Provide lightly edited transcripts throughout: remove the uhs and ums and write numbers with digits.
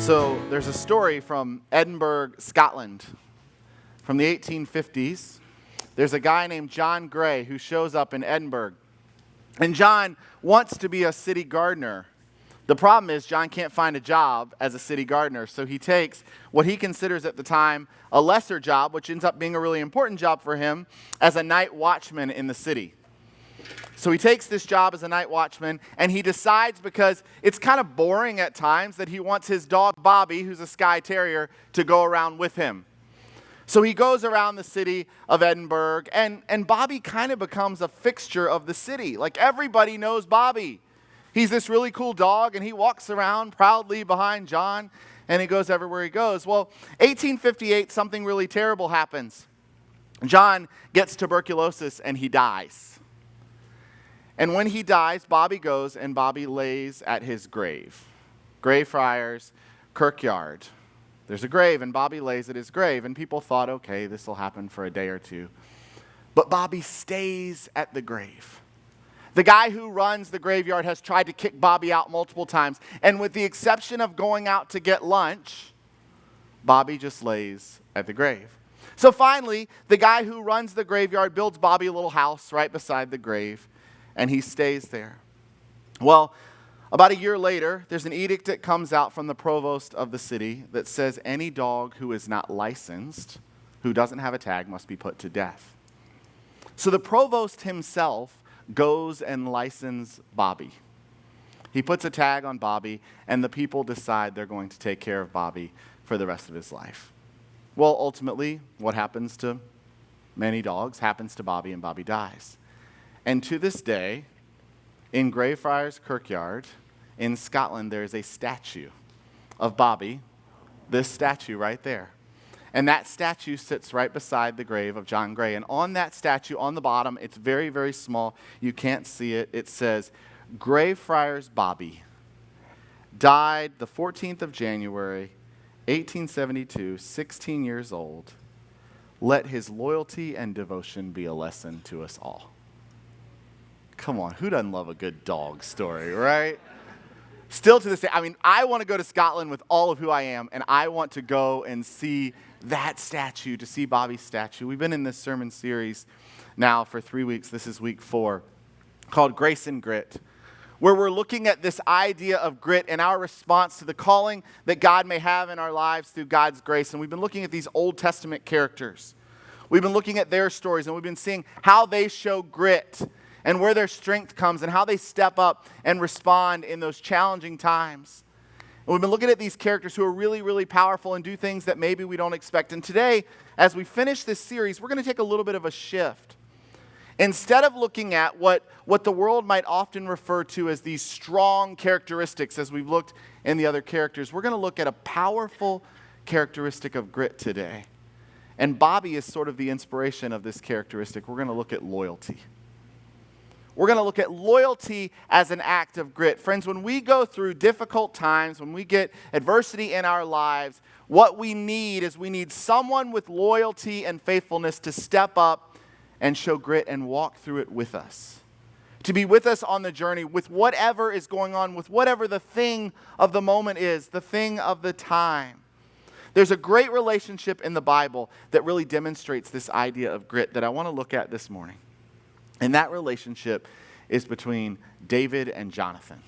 So there's a story from Edinburgh, Scotland, from the 1850s. There's a guy named John Gray who shows up in Edinburgh. And John wants to be a city gardener. The problem is John can't find a job as a city gardener, so he takes what he considers at the time a lesser job, which ends up being a really important job for him, as a night watchman in the city. So he takes this job as a night watchman, and he decides, because it's kind of boring at times, that he wants his dog Bobby, who's a Skye Terrier, to go around with him. So he goes around the city of Edinburgh, and Bobby kind of becomes a fixture of the city. Like, everybody knows Bobby. He's this really cool dog, and he walks around proudly behind John, and he goes everywhere he goes. Well, 1858, something really terrible happens. John gets tuberculosis, and he dies. And when he dies, Bobby goes and Bobby lays at his grave. Greyfriars Kirkyard. There's a grave and Bobby lays at his grave. And people thought, okay, this will happen for a day or two. But Bobby stays at the grave. The guy who runs the graveyard has tried to kick Bobby out multiple times. And with the exception of going out to get lunch, Bobby just lays at the grave. So finally, the guy who runs the graveyard builds Bobby a little house right beside the grave. And he stays there. Well, about a year later, there's an edict that comes out from the provost of the city that says any dog who is not licensed, who doesn't have a tag, must be put to death. So the provost himself goes and licenses Bobby. He puts a tag on Bobby, and the people decide they're going to take care of Bobby for the rest of his life. Well, ultimately, what happens to many dogs happens to Bobby, and Bobby dies. And to this day, in Greyfriars Kirkyard in Scotland, there is a statue of Bobby, this statue right there. And that statue sits right beside the grave of John Gray. And on that statue, on the bottom, it's very, very small. You can't see it. It says, Greyfriars Bobby died the 14th of January, 1872, 16 years old. Let his loyalty and devotion be a lesson to us all. Come on, who doesn't love a good dog story, right? Still to this day, I want to go to Scotland with all of who I am, and I want to go and see that statue, to see Bobby's statue. We've been in this sermon series now for 3 weeks. This is week 4, called Grace and Grit, where we're looking at this idea of grit and our response to the calling that God may have in our lives through God's grace. And we've been looking at these Old Testament characters. We've been looking at their stories, and we've been seeing how they show grit and where their strength comes and how they step up and respond in those challenging times. And we've been looking at these characters who are really, really powerful and do things that maybe we don't expect. And today, as we finish this series, we're going to take a little bit of a shift. Instead of looking at what the world might often refer to as these strong characteristics, as we've looked in the other characters, we're going to look at a powerful characteristic of grit today. And Bobby is sort of the inspiration of this characteristic. We're going to look at loyalty. We're going to look at loyalty as an act of grit. Friends, when we go through difficult times, when we get adversity in our lives, what we need is we need someone with loyalty and faithfulness to step up and show grit and walk through it with us. To be with us on the journey with whatever is going on, with whatever the thing of the moment is, the thing of the time. There's a great relationship in the Bible that really demonstrates this idea of grit that I want to look at this morning. And that relationship is between David and Jonathan.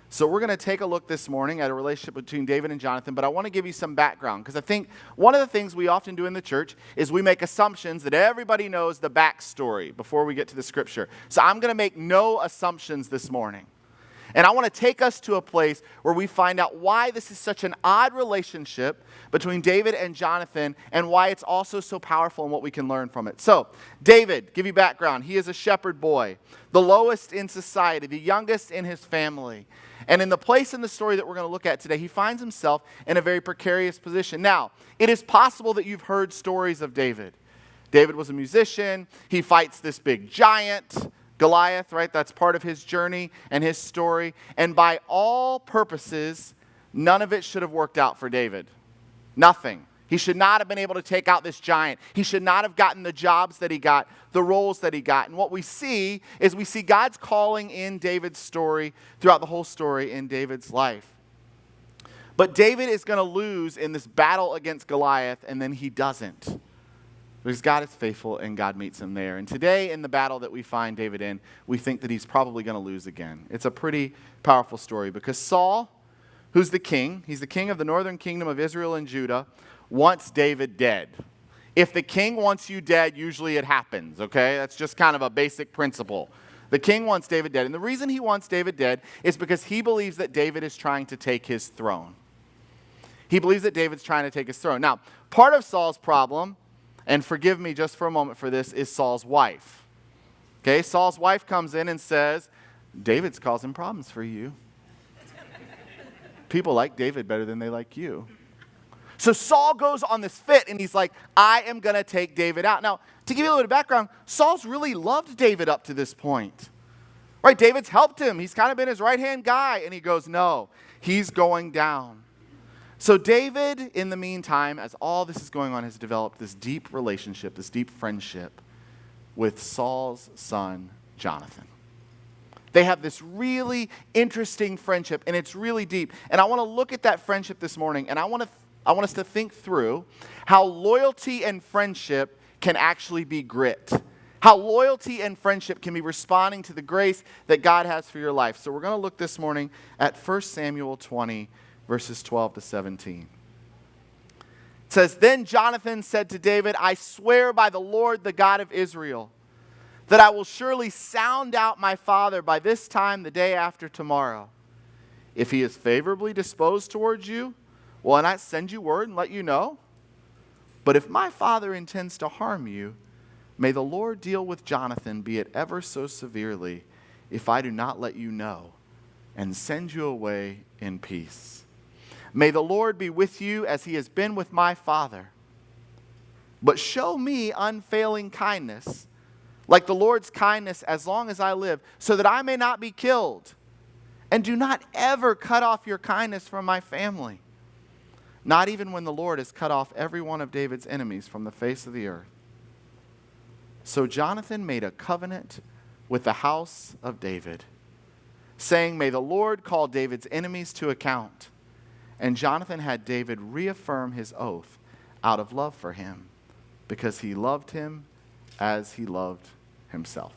So we're going to take a look this morning at a relationship between David and Jonathan, but I want to give you some background, because I think one of the things we often do in the church is we make assumptions that everybody knows the backstory before we get to the scripture. So I'm going to make no assumptions this morning. And I want to take us to a place where we find out why this is such an odd relationship between David and Jonathan, and why it's also so powerful and what we can learn from it. So, David, give you background. He is a shepherd boy, the lowest in society, the youngest in his family. And in the place in the story that we're going to look at today, he finds himself in a very precarious position. Now, it is possible that you've heard stories of David. David was a musician. He fights this big giant, Goliath, right? That's part of his journey and his story. And by all purposes, none of it should have worked out for David. Nothing. He should not have been able to take out this giant. He should not have gotten the jobs that he got, the roles that he got. And what we see is we see God's calling in David's story throughout the whole story in David's life. But David is going to lose in this battle against Goliath, and then he doesn't. Because God is faithful, and God meets him there. And today, in the battle that we find David in, we think that he's probably going to lose again. It's a pretty powerful story, because Saul, who's the king, he's the king of the northern kingdom of Israel and Judah, wants David dead. If the king wants you dead, usually it happens, okay? That's just kind of a basic principle. The king wants David dead. And the reason he wants David dead is because he believes that David is trying to take his throne. He believes that David's trying to take his throne. Now, part of Saul's problem, and forgive me just for a moment for this, is Saul's wife. Okay, Saul's wife comes in and says, David's causing problems for you. People like David better than they like you. So Saul goes on this fit, and he's like, I am going to take David out. Now, to give you a little bit of background, Saul's really loved David up to this point. Right? David's helped him. He's kind of been his right-hand guy. And he goes, no, he's going down. So David, in the meantime, as all this is going on, has developed this deep relationship, this deep friendship with Saul's son, Jonathan. They have this really interesting friendship, and it's really deep. And I want to look at that friendship this morning, and I want us to think through how loyalty and friendship can actually be grit. How loyalty and friendship can be responding to the grace that God has for your life. So we're going to look this morning at 1 Samuel 20, verses 12 to 17. It says, Then Jonathan said to David, I swear by the Lord, the God of Israel, that I will surely sound out my father by this time the day after tomorrow. If he is favorably disposed towards you, will I not send you word and let you know? But if my father intends to harm you, may the Lord deal with Jonathan, be it ever so severely, if I do not let you know, and send you away in peace. May the Lord be with you as he has been with my father. But show me unfailing kindness, like the Lord's kindness as long as I live, so that I may not be killed. And do not ever cut off your kindness from my family, not even when the Lord has cut off every one of David's enemies from the face of the earth. So Jonathan made a covenant with the house of David, saying, May the Lord call David's enemies to account. And Jonathan had David reaffirm his oath out of love for him, because he loved him as he loved himself.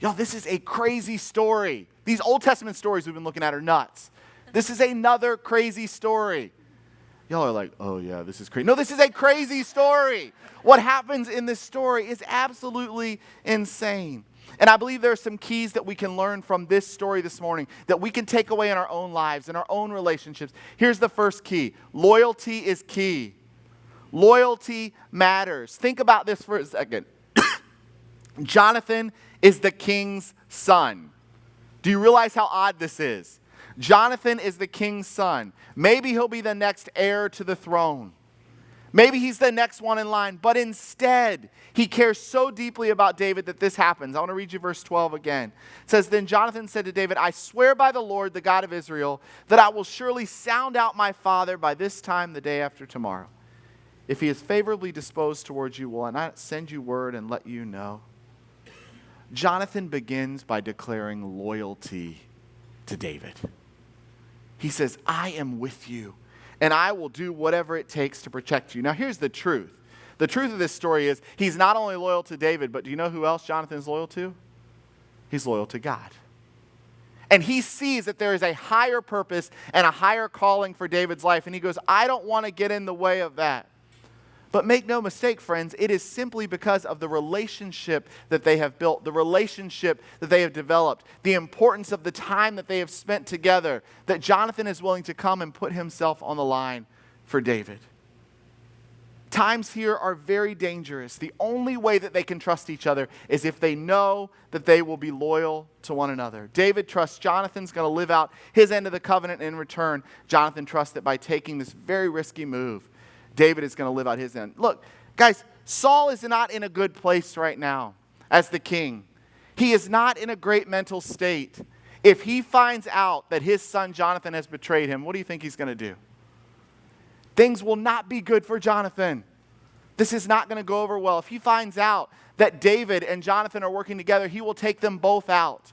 Y'all, this is a crazy story. These Old Testament stories we've been looking at are nuts. This is another crazy story. Y'all are like, oh yeah, this is crazy. No, this is a crazy story. What happens in this story is absolutely insane. And I believe there are some keys that we can learn from this story this morning that we can take away in our own lives, in our own relationships. Here's the first key. Loyalty is key. Loyalty matters. Think about this for a second. Jonathan is the king's son. Do you realize how odd this is? Jonathan is the king's son. Maybe he'll be the next heir to the throne. Maybe he's the next one in line. But instead, he cares so deeply about David that this happens. I want to read you verse 12 again. It says, Then Jonathan said to David, I swear by the Lord, the God of Israel, that I will surely sound out my father by this time the day after tomorrow. If he is favorably disposed towards you, will I not send you word and let you know? Jonathan begins by declaring loyalty to David. He says, I am with you, and I will do whatever it takes to protect you. Now, here's the truth. The truth of this story is he's not only loyal to David, but do you know who else Jonathan's loyal to? He's loyal to God. And he sees that there is a higher purpose and a higher calling for David's life, and he goes, I don't want to get in the way of that. But make no mistake, friends, it is simply because of the relationship that they have built, the relationship that they have developed, the importance of the time that they have spent together, that Jonathan is willing to come and put himself on the line for David. Times here are very dangerous. The only way that they can trust each other is if they know that they will be loyal to one another. David trusts Jonathan's going to live out his end of the covenant, and in return, Jonathan trusts that by taking this very risky move, David is going to live out his end. Look, guys, Saul is not in a good place right now as the king. He is not in a great mental state. If he finds out that his son Jonathan has betrayed him, what do you think he's going to do? Things will not be good for Jonathan. This is not going to go over well. If he finds out that David and Jonathan are working together, he will take them both out.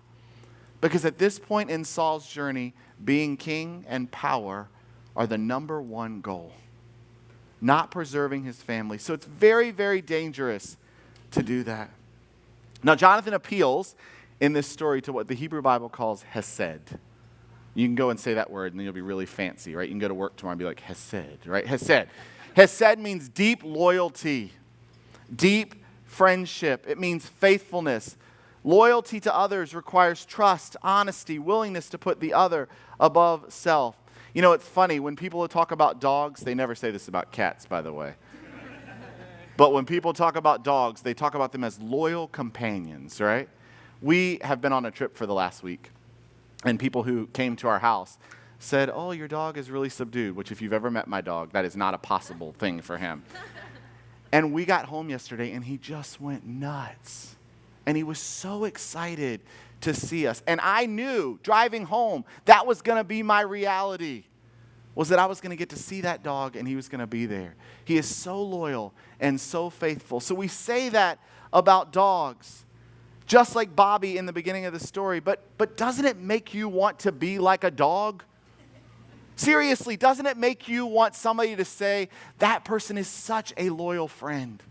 Because at this point in Saul's journey, being king and power are the number one goal, not preserving his family. So it's very, very dangerous to do that. Now, Jonathan appeals in this story to what the Hebrew Bible calls hesed. You can go and say that word, and then you'll be really fancy, right? You can go to work tomorrow and be like, hesed, right? Hesed. Hesed means deep loyalty, deep friendship. It means faithfulness. Loyalty to others requires trust, honesty, willingness to put the other above self. You know, it's funny, when people talk about dogs, they never say this about cats, by the way. But when people talk about dogs, they talk about them as loyal companions, right? We have been on a trip for the last week, and people who came to our house said, oh, your dog is really subdued, which if you've ever met my dog, that is not a possible thing for him. And we got home yesterday, and he just went nuts. And he was so excited to see us. And I knew, driving home, that was going to be my reality, was that I was going to get to see that dog, and he was going to be there. He is so loyal and so faithful. So we say that about dogs, just like Bobby in the beginning of the story. But doesn't it make you want to be like a dog? Seriously, doesn't it make you want somebody to say, that person is such a loyal friend?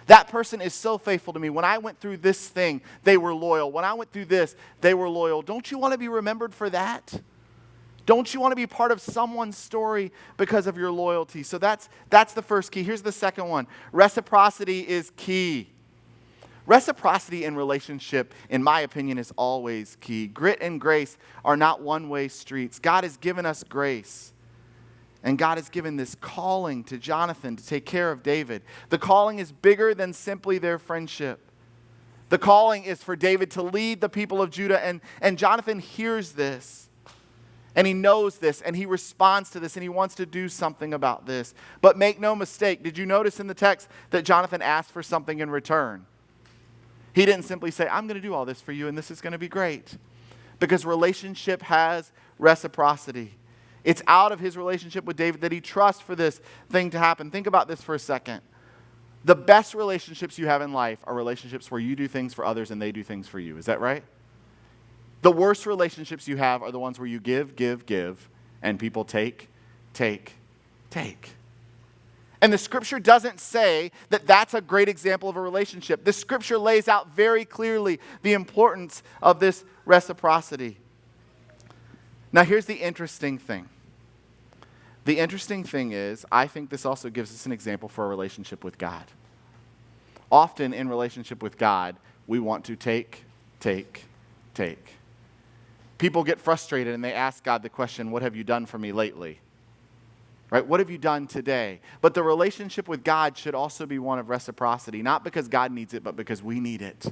That person is so faithful to me. When I went through this thing, they were loyal. When I went through this, they were loyal. Don't you want to be remembered for that? Don't you want to be part of someone's story because of your loyalty? So that's the first key. Here's the second one. Reciprocity is key. Reciprocity in relationship, in my opinion, is always key. Grit and grace are not one-way streets. God has given us grace. And God has given this calling to Jonathan to take care of David. The calling is bigger than simply their friendship. The calling is for David to lead the people of Judah. And Jonathan hears this. And he knows this. And he responds to this. And he wants to do something about this. But make no mistake, did you notice in the text that Jonathan asked for something in return? He didn't simply say, I'm going to do all this for you and this is going to be great. Because relationship has reciprocity. It's out of his relationship with David that he trusts for this thing to happen. Think about this for a second. The best relationships you have in life are relationships where you do things for others and they do things for you. Is that right? The worst relationships you have are the ones where you give, and people take. And the scripture doesn't say that that's a great example of a relationship. The scripture lays out very clearly the importance of this reciprocity. Now, here's the interesting thing. The interesting thing is, I think this also gives us an example for a relationship with God. Often in relationship with God, we want to take. People get frustrated and they ask God the question, what have you done for me lately? Right? What have you done today? But the relationship with God should also be one of reciprocity, not because God needs it, but because we need it.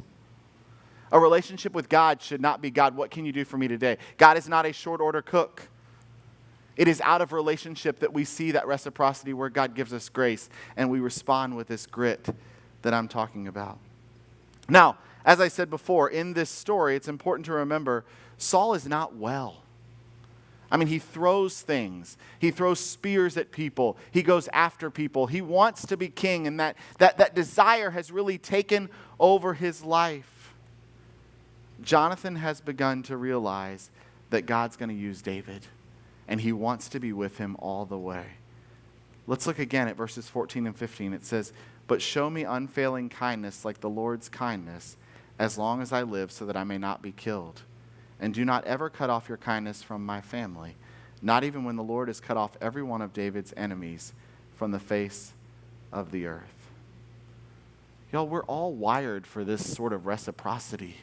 A relationship with God should not be, God, what can you do for me today? God is not a short order cook. It is out of relationship that we see that reciprocity where God gives us grace and we respond with this grit that I'm talking about. Now, as I said before, in this story, it's important to remember Saul is not well. I mean, he throws things. He throws spears at people. He goes after people. He wants to be king, and that desire has really taken over his life. Jonathan has begun to realize that God's going to use David, and he wants to be with him all the way. Let's look again at verses 14 and 15. It says, "But show me unfailing kindness like the Lord's kindness, as long as I live, so that I may not be killed. And do not ever cut off your kindness from my family, not even when the Lord has cut off every one of David's enemies from the face of the earth." Y'all, we're all wired for this sort of reciprocity.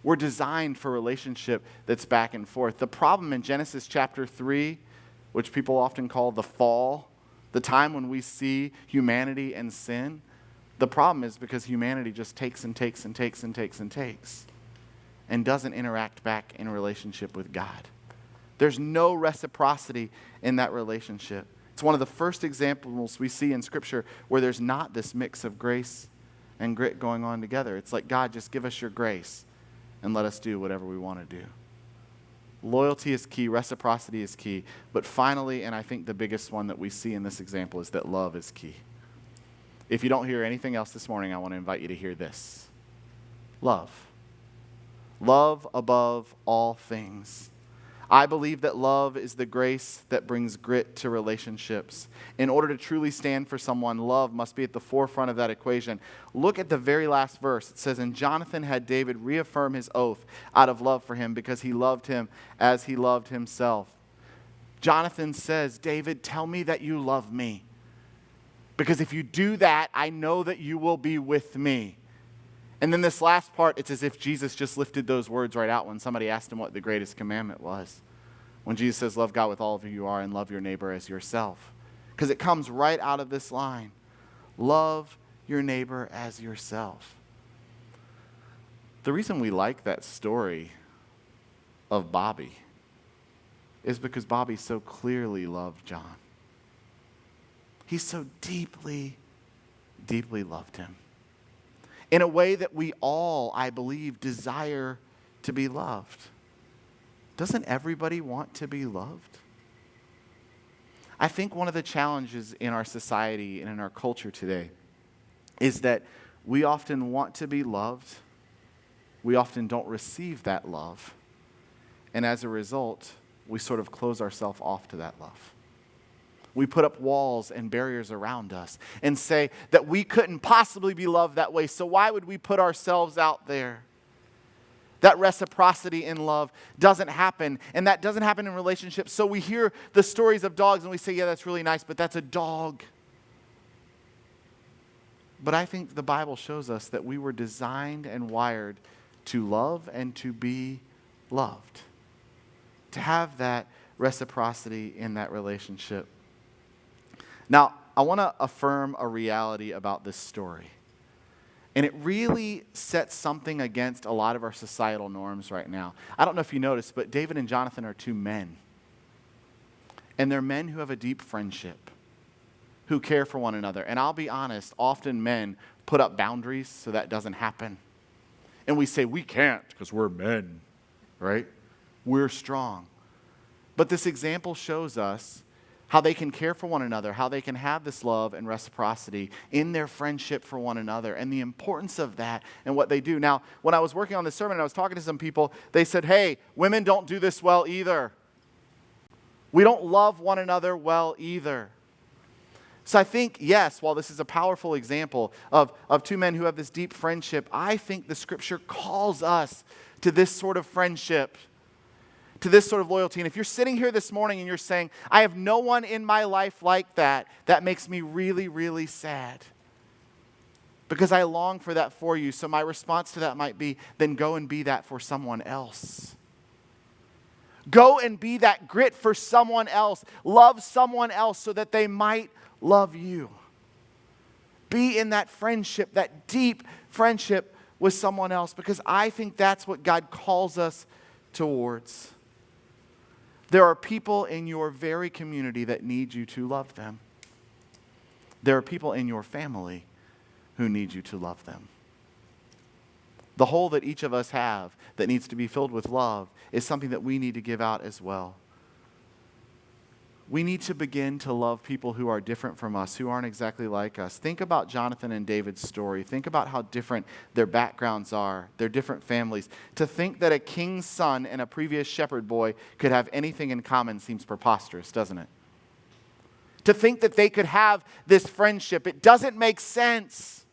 We're designed for a relationship that's back and forth. The problem in Genesis chapter 3, which people often call the fall, the time when we see humanity and sin, the problem is because humanity just takes and takes and takes and takes and takes and doesn't interact back in relationship with God. There's no reciprocity in that relationship. It's one of the first examples we see in Scripture where there's not this mix of grace and grit going on together. It's like, God, just give us your grace and let us do whatever we want to do. Loyalty is key. Reciprocity is key. But finally, and I think the biggest one that we see in this example, is that love is key. If you don't hear anything else this morning, I want to invite you to hear this. Love. Love above all things. I believe that love is the grace that brings grit to relationships. In order to truly stand for someone, love must be at the forefront of that equation. Look at the very last verse. It says, "And Jonathan had David reaffirm his oath out of love for him because he loved him as he loved himself." Jonathan says, "David, tell me that you love me. Because if you do that, I know that you will be with me." And then this last part, it's as if Jesus just lifted those words right out when somebody asked him what the greatest commandment was. When Jesus says, "Love God with all of who you are and love your neighbor as yourself." Because it comes right out of this line. Love your neighbor as yourself. The reason we like that story of Bobby is because Bobby so clearly loved John. He so deeply, deeply loved him. In a way that we all, I believe, desire to be loved. Doesn't everybody want to be loved? I think one of the challenges in our society and in our culture today is that we often want to be loved. We often don't receive that love. And as a result, we sort of close ourselves off to that love. We put up walls and barriers around us and say that we couldn't possibly be loved that way, so why would we put ourselves out there? That reciprocity in love doesn't happen, and that doesn't happen in relationships. So we hear the stories of dogs and we say, yeah, that's really nice, but that's a dog. But I think the Bible shows us that we were designed and wired to love and to be loved, to have that reciprocity in that relationship. Now, I want to affirm a reality about this story. And it really sets something against a lot of our societal norms right now. I don't know if you noticed, but David and Jonathan are two men. And they're men who have a deep friendship, who care for one another. And I'll be honest, often men put up boundaries so that doesn't happen. And we say, we can't because we're men, right? We're strong. But this example shows us how they can care for one another, how they can have this love and reciprocity in their friendship for one another, and the importance of that and what they do. Now, when I was working on this sermon and I was talking to some people, they said, hey, women don't do this well either. We don't love one another well either. So I think, yes, while this is a powerful example of two men who have this deep friendship, I think the Scripture calls us to this sort of friendship, to this sort of loyalty. And if you're sitting here this morning and you're saying, I have no one in my life like that, that makes me really, really sad. Because I long for that for you. So my response to that might be, then go and be that for someone else. Go and be that grit for someone else. Love someone else so that they might love you. Be in that friendship, that deep friendship with someone else, because I think that's what God calls us towards. There are people in your very community that need you to love them. There are people in your family who need you to love them. The hole that each of us have that needs to be filled with love is something that we need to give out as well. We need to begin to love people who are different from us, who aren't exactly like us. Think about Jonathan and David's story. Think about how different their backgrounds are, their different families. To think that a king's son and a previous shepherd boy could have anything in common seems preposterous, doesn't it? To think that they could have this friendship, it doesn't make sense.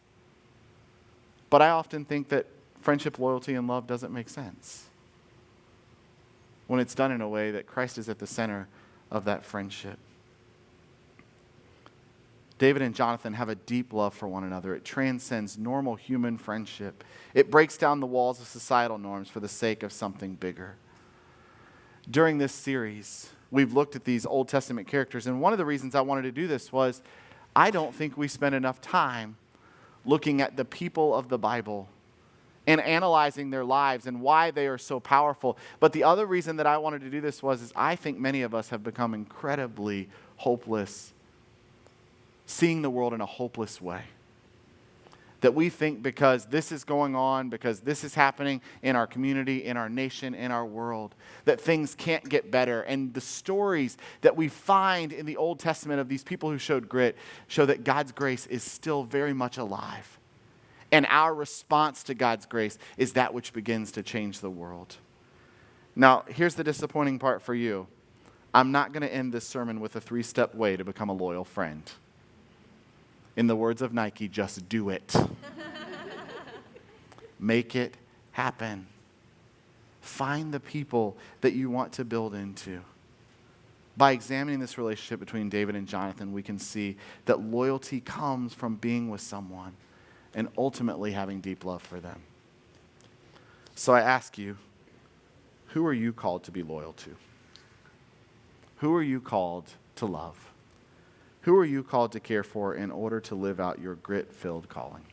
But I often think that friendship, loyalty, and love doesn't make sense when it's done in a way that Christ is at the center of that friendship. David and Jonathan have a deep love for one another. It transcends normal human friendship. It breaks down the walls of societal norms for the sake of something bigger. During this series, we've looked at these Old Testament characters, and one of the reasons I wanted to do this was I don't think we spend enough time looking at the people of the Bible and analyzing their lives and why they are so powerful. But the other reason that I wanted to do this is I think many of us have become incredibly hopeless, seeing the world in a hopeless way. That we think because this is going on, because this is happening in our community, in our nation, in our world, that things can't get better. And the stories that we find in the Old Testament of these people who showed grit show that God's grace is still very much alive. And our response to God's grace is that which begins to change the world. Now, here's the disappointing part for you. I'm not going to end this sermon with a 3-step way to become a loyal friend. In the words of Nike, just do it. Make it happen. Find the people that you want to build into. By examining this relationship between David and Jonathan, we can see that loyalty comes from being with someone and ultimately having deep love for them. So I ask you, who are you called to be loyal to? Who are you called to love? Who are you called to care for in order to live out your grit-filled calling?